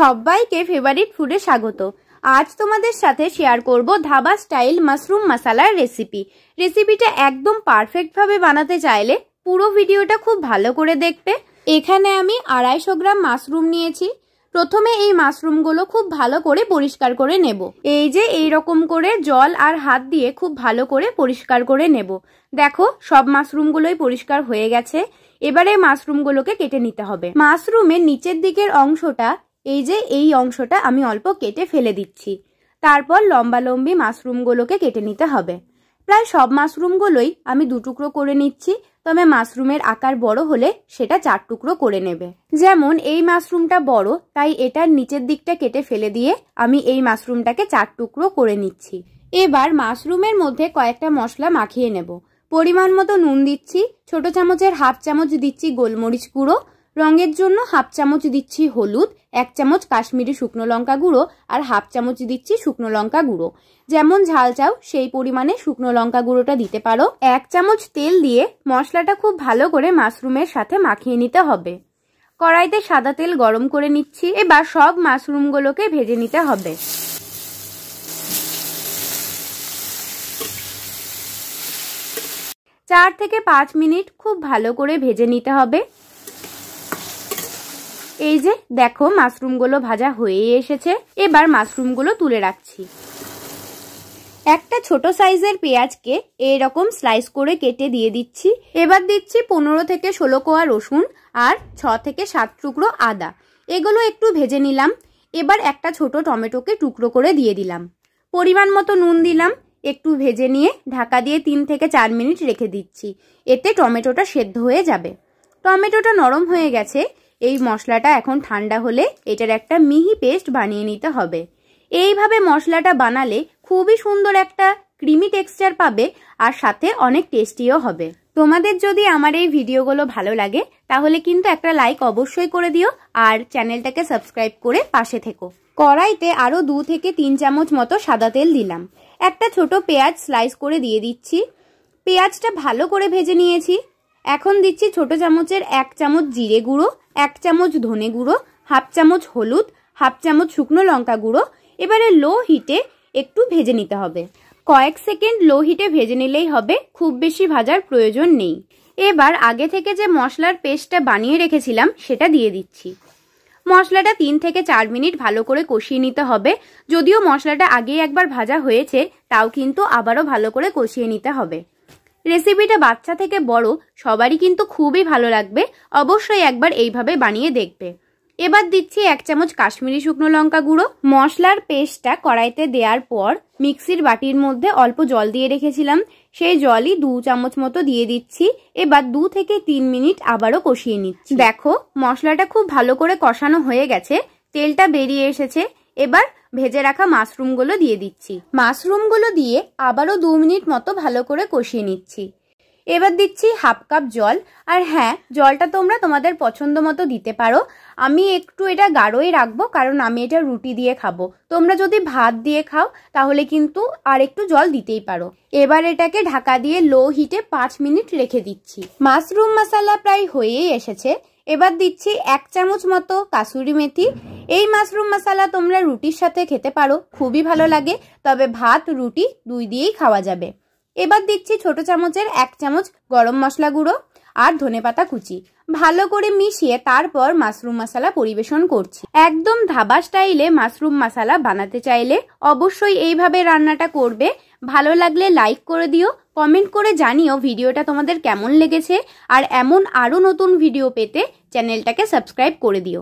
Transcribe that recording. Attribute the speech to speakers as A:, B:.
A: সবাইকে ফেভারিট ফুডে স্বাগত। আজ তোমাদের সাথে শেয়ার করব ধাবা স্টাইল মাশরুম মশলার রেসিপিটা একদম পারফেক্ট ভাবে বানাতে চাইলে পুরো ভিডিওটা খুব ভালো করে দেখতে। এখানে আমি 250 গ্রাম মাশরুম নিয়েছি। প্রথমে এই মাশরুমগুলো খুব ভালো করে পরিষ্কার করে নেব। এই যে এই রকম করে জল আর হাত দিয়ে খুব ভালো করে পরিষ্কার করে নেব। দেখো সব মাশরুমগুলোই পরিষ্কার হয়ে গেছে। এবারে মাশরুমগুলোকে কেটে নিতে হবে। মাশরুমের নিচের দিকের অংশটা, এই যে এই অংশটা আমি অল্প কেটে ফেলে দিচ্ছি। তারপর লম্বা লম্বি মাশরুমগুলোকে কেটে নিতে হবে। প্রায় সব মাশরুমগুলোই আমি 2 টুকরো করে নিচ্ছি, তবে মাশরুমের আকার বড় হলে সেটা 4 টুকরো করে নেবে। যেমন এই মাশরুমটা বড়, তাই এটার নিচের দিকটা কেটে ফেলে দিয়ে আমি এই মাশরুমটাকে 4 টুকরো করে নিচ্ছি। এবার মাশরুমের মধ্যে কয়েকটা মশলা মাখিয়ে নেব। পরিমাণ মতো নুন দিচ্ছি, ছোট চামচের 1/2 চামচ দিচ্ছি গোলমরিচ গুঁড়ো, রঙের জন্য 1/2 চামচ দিচ্ছি হলুদ, 1 চামচ কাশ্মীরি শুকনো লঙ্কা গুঁড়ো আর 1/2 চামচ দিচ্ছি শুকনো লঙ্কা গুঁড়ো। যেমন ঝাল চাও সেই পরিমাণে শুকনো লঙ্কা গুঁড়োটা দিতে পারো। 1 চামচ তেল দিয়ে মশলাটা খুব ভালো করে মাশরুমের সাথে মাখিয়ে নিতে হবে। কড়াইতে সাদা তেল গরম করে নিচ্ছি। এবার সব মাশরুমগুলোকে ভেজে নিতে হবে। চার থেকে 5 মিনিট খুব ভালো করে ভেজে নিতে হবে। এই যে দেখো মাশরুমগুলো ভাজা হয়ে এসেছে। এবার মাশরুমগুলো তুলে রাখছি। একটা ছোট সাইজের পেঁয়াজকে এরকম স্লাইস করে কেটে দিয়ে দিচ্ছি। এবার দিচ্ছি 15 থেকে 16 কোয়া রসুন আর 6 থেকে 7 টুকরো আদা। এগুলো একটু ভেজে নিলাম। এবার একটা ছোট টমেটোকে টুকরো করে দিয়ে দিলাম। পরিমাণ মতো নুন দিলাম। একটু ভেজে নিয়ে ঢাকা দিয়ে 3 থেকে 4 মিনিট রেখে দিচ্ছি। এতে টমেটোটা সেদ্ধ হয়ে যাবে। টমেটোটা নরম হয়ে গেছে। এই মশলাটা এখন ঠান্ডা হলে এটার একটা মিহি পেস্ট বানিয়ে নিতে হবে। এইভাবে মশলাটা বানালে খুবই সুন্দর একটা ক্রিমি টেক্সচার পাবে আর সাথে অনেক টেস্টিও হবে। তোমাদের যদি আমার এই ভিডিওগুলো ভালো লাগে তাহলে কিন্তু একটা লাইক অবশ্যই করে দিও আর চ্যানেলটাকে সাবস্ক্রাইব করে পাশে থেকো। কড়াইতে আরো 2 থেকে 3 চামচ মতো সাদা তেল দিলাম। একটা ছোট পেঁয়াজ স্লাইস করে দিয়ে দিচ্ছি। পেঁয়াজটা ভালো করে ভেজে নিয়েছি। এখন দিচ্ছি ছোট চামচের 1 চামচ জিরে গুঁড়ো, 1 চামচ ধনে গুঁড়ো, 1/2 চামচ হলুদ, 1/2 চামচ শুকনো লঙ্কা গুঁড়ো। এবারে লো হিটে একটু ভেজে নিতে হবে। কয়েক সেকেন্ড লো হিটে ভেজে নিলেই হবে, খুব বেশি ভাজার প্রয়োজন নেই। এবার আগে থেকে যে মশলার পেস্টটা বানিয়ে রেখেছিলাম সেটা দিয়ে দিচ্ছি। মশলাটা 3 থেকে 4 মিনিট ভালো করে কষিয়ে নিতে হবে। যদিও মশলাটা আগেই একবার ভাজা হয়েছে, তাও কিন্তু আবারও ভালো করে কষিয়ে নিতে হবে। রেসিপিটা বাচ্চা থেকে বড় সবারই কিন্তু খুবই ভালো লাগবে। অবশ্যই একবার এইভাবে বানিয়ে দেখবে। এবার দিচ্ছি 1 চামচ কাশ্মীরি শুকনো লঙ্কা গুঁড়ো। মশলার পেস্টটা কড়াইতে দেওয়ার পর মিক্সির বাটির মধ্যে অল্প জল দিয়ে রেখেছিলাম, সেই জলই 2 চামচ মতো দিয়ে দিচ্ছি। এবার 2 থেকে 3 মিনিট আবারও কষিয়ে নিচ্ছি। দেখো মশলাটা খুব ভালো করে কষানো হয়ে গেছে, তেলটা বেরিয়ে এসেছে। এবার ভেজে রাখা মাশরুমগুলো দিয়ে দিচ্ছি। মাশরুমগুলো দিয়ে আবারও 2 মিনিট মতো ভালো করে কষিয়ে নিচ্ছি। এবার দিচ্ছি 1/2 কাপ জল। আর হ্যাঁ, জলটা তোমরা তোমাদের পছন্দ মতো দিতে পারো। আমি একটু এটা গাঢ়ই রাখবো, কারণ আমি এটা রুটি দিয়ে খাবো। তোমরা যদি ভাত দিয়ে খাও তাহলে কিন্তু আর একটু জল দিতেই পারো। এবার এটাকে ঢাকা দিয়ে লো হিটে 5 মিনিট রেখে দিচ্ছি। মাশরুম মশলা প্রায় হয়েই এসেছে। এবার দিচ্ছি 1 চামচ মতো কাসুরি মেথি। এই মাশরুম মশলা তোমরা রুটির সাথে খেতে পারো, খুবই ভালো লাগে। তবে ভাত রুটি 2 দিয়েই খাওয়া যাবে। এবার দিচ্ছি ছোট চামচের 1 চামচ গরম মশলা গুঁড়ো আর ধনেপাতা কুচি। ভালো করে মিশিয়ে তারপর মাশরুম মশলা পরিবেশন করছি। একদম ধাবা স্টাইলে মাশরুম মশলা বানাতে চাইলে অবশ্যই এইভাবে রান্নাটা করবে। ভালো লাগলে লাইক করে দিও, কমেন্ট করে জানিও ভিডিওটা তোমাদের কেমন লেগেছে। আর এমন আরো নতুন ভিডিও পেতে চ্যানেলটাকে সাবস্ক্রাইব করে দিও।